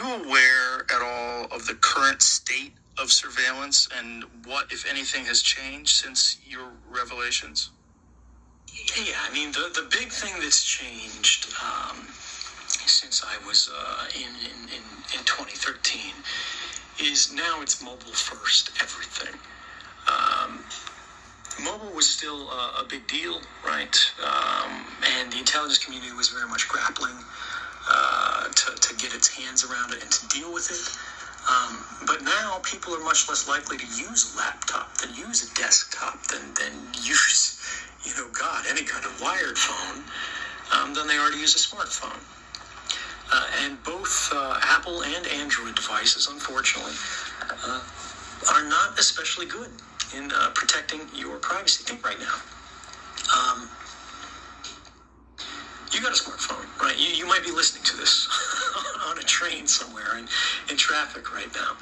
you aware at all of the current state of surveillance and what, if anything, has changed since your revelations? Yeah, I mean, the big thing that's changed since I was in 2013 is now it's mobile first everything. Mobile was still a big deal, right? And the intelligence community was very much grappling to get its hands around it and to deal with it. But now people are much less likely to use a laptop than use a desktop than use, any kind of wired phone than they are to use a smartphone. And both Apple and Android devices, unfortunately, are not especially good in protecting your privacy. Think right now. You got a smartphone, right? You might be listening to this on a train somewhere in traffic right now.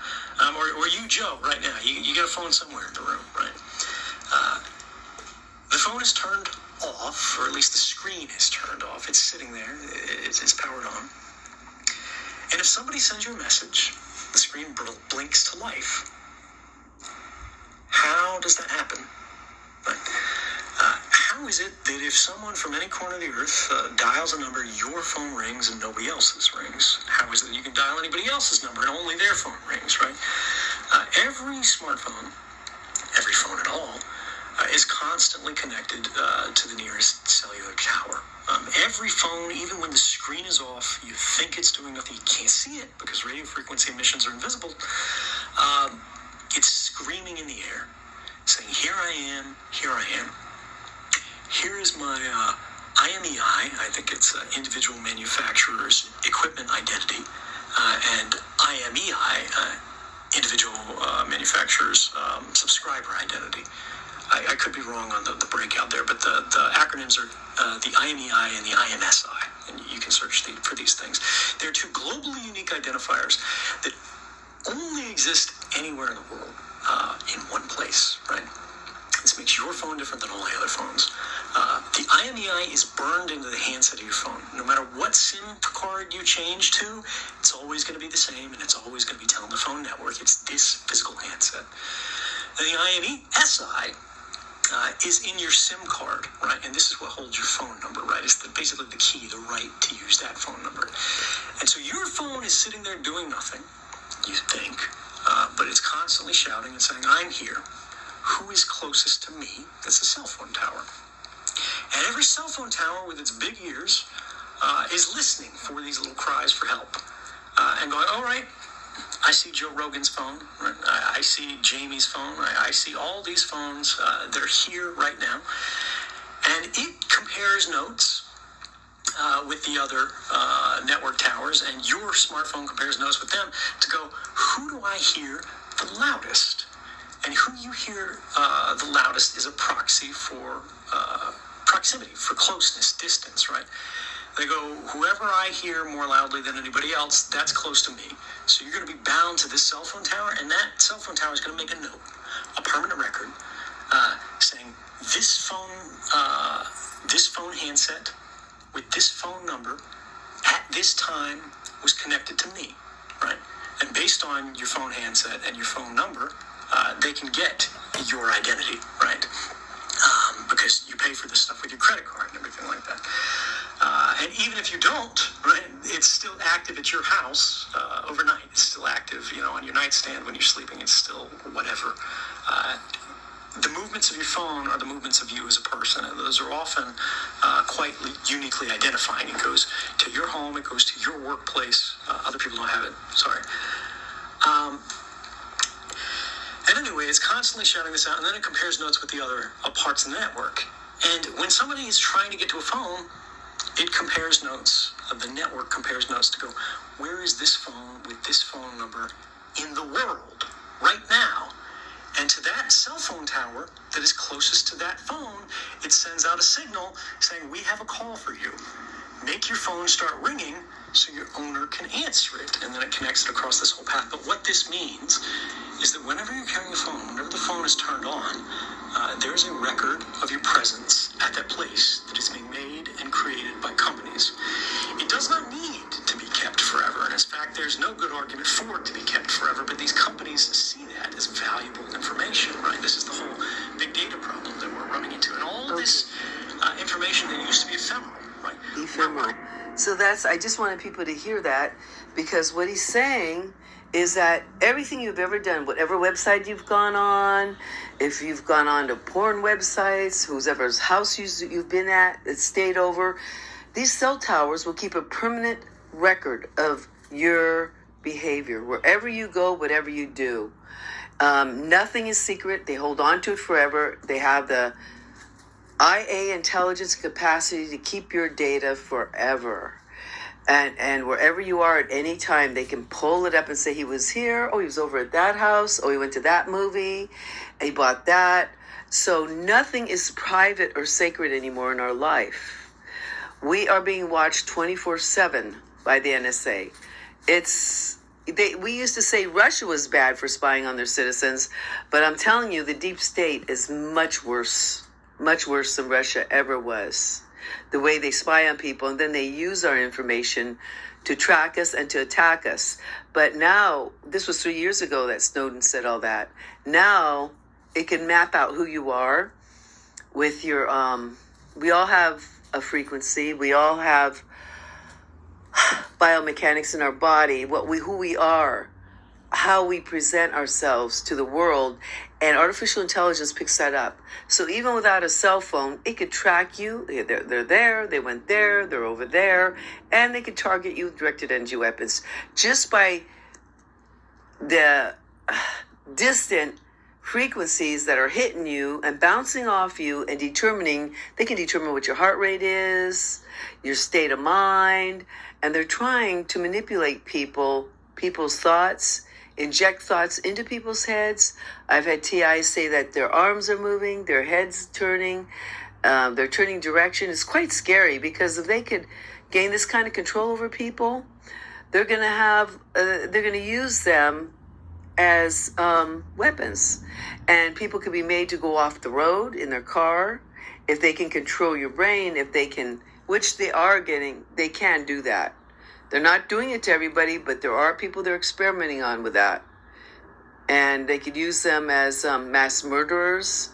Or you, Joe, right now. You got a phone somewhere in the room, right? The phone is turned off, or at least the screen is turned off. It's sitting there. It's powered on. And if somebody sends you a message, the screen blinks to life. How does that happen? Right? How is it that if someone from any corner of the earth dials a number, your phone rings and nobody else's rings? How is it that you can dial anybody else's number and only their phone rings, right? Every smartphone, every phone at all, is constantly connected to the nearest cellular tower. Every phone, even when the screen is off, you think it's doing nothing, you can't see it because radio frequency emissions are invisible. It's screaming in the air, saying, here I am, here I am. Here is my IMEI, I think it's Individual Manufacturer's Equipment Identity, and IMEI, Individual Manufacturer's Subscriber Identity. I could be wrong on the breakout there, but the acronyms are the IMEI and the IMSI, and you can search for these things. They're two globally unique identifiers that only exist anywhere in the world in one place, right? This makes your phone different than all the other phones. The IMEI is burned into the handset of your phone. No matter what SIM card you change to, it's always going to be the same, and it's always going to be telling the phone network it's this physical handset. And the IMESI is in your SIM card, right? And this is what holds your phone number, right? It's basically the key, the right to use that phone number. And so your phone is sitting there doing nothing, you think, but it's constantly shouting and saying, I'm here. Who is closest to me? That's a cell phone tower. And every cell phone tower with its big ears is listening for these little cries for help and going, all right, I see Joe Rogan's phone. Right? I see Jamie's phone. I see all these phones. They're here right now. And it compares notes with the other network towers, and your smartphone compares notes with them to go, who do I hear the loudest? And who you hear the loudest is a proxy for proximity, for closeness, distance, right? They go, whoever I hear more loudly than anybody else, that's close to me. So you're going to be bound to this cell phone tower, and that cell phone tower is going to make a note, a permanent record, saying this phone handset with this phone number at this time was connected to me, right? And based on your phone handset and your phone number, they can get your identity, right? Because you pay for this stuff with your credit card and everything like that. And even if you don't, right, it's still active at your house overnight. It's still active, on your nightstand when you're sleeping. It's still whatever. The movements of your phone are the movements of you as a person, and those are often quite uniquely identifying. It goes to your home. It goes to your workplace. Other people don't have it. Sorry. And anyway, it's constantly shouting this out, and then it compares notes with the other parts of the network. And when somebody is trying to get to a phone, it compares notes. The network compares notes to go, where is this phone with this phone number in the world right now? And to that cell phone tower that is closest to that phone, it sends out a signal saying, we have a call for you. make your phone start ringing so your owner can answer it, and then it connects it across this whole path. But what this means is that whenever you're carrying a phone, whenever the phone is turned on, there's a record of your presence at that place that is being made and created by companies. It does not need to be kept forever, and in fact, there's no good argument for it to be kept forever, but these companies see that as valuable information, right? This is the whole big data problem that we're running into, and all this information that used to be ephemeral, right? Ephemeral. So I just wanted people to hear that, because what he's saying is that everything you've ever done, whatever website you've gone on, if you've gone on to porn websites, whoever's house you've been at, stayed over, these cell towers will keep a permanent record of your behavior, wherever you go, whatever you do. Nothing is secret. They hold on to it forever. They have the IA intelligence capacity to keep your data forever. And wherever you are at any time, they can pull it up and say, he was here, oh, he was over at that house, oh, he went to that movie, he bought that. So nothing is private or sacred anymore in our life. We are being watched 24/7 by the NSA. We used to say Russia was bad for spying on their citizens, but I'm telling you, the deep state is much worse than Russia ever was. The way they spy on people, and then they use our information to track us and to attack us. But now, this was 3 years ago that Snowden said all that. Now, it can map out who you are with your, we all have a frequency. We all have biomechanics in our body, who we are, how we present ourselves to the world, and artificial intelligence picks that up. So even without a cell phone, it could track you. They're there, they went there, they're over there, and they could target you with directed energy weapons just by the distant frequencies that are hitting you and bouncing off you and they can determine what your heart rate is, your state of mind, and they're trying to manipulate people's thoughts, inject thoughts into people's heads. I've had TIs say that their arms are moving, their heads turning, they're turning direction. It's quite scary, because if they could gain this kind of control over people, they're going to use them as weapons, and people can be made to go off the road in their car if they can control your brain. Which they are getting, they can do that. They're not doing it to everybody, but there are people they're experimenting on with that. And they could use them as mass murderers,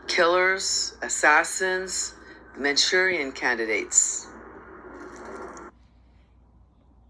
killers, assassins, Manchurian candidates.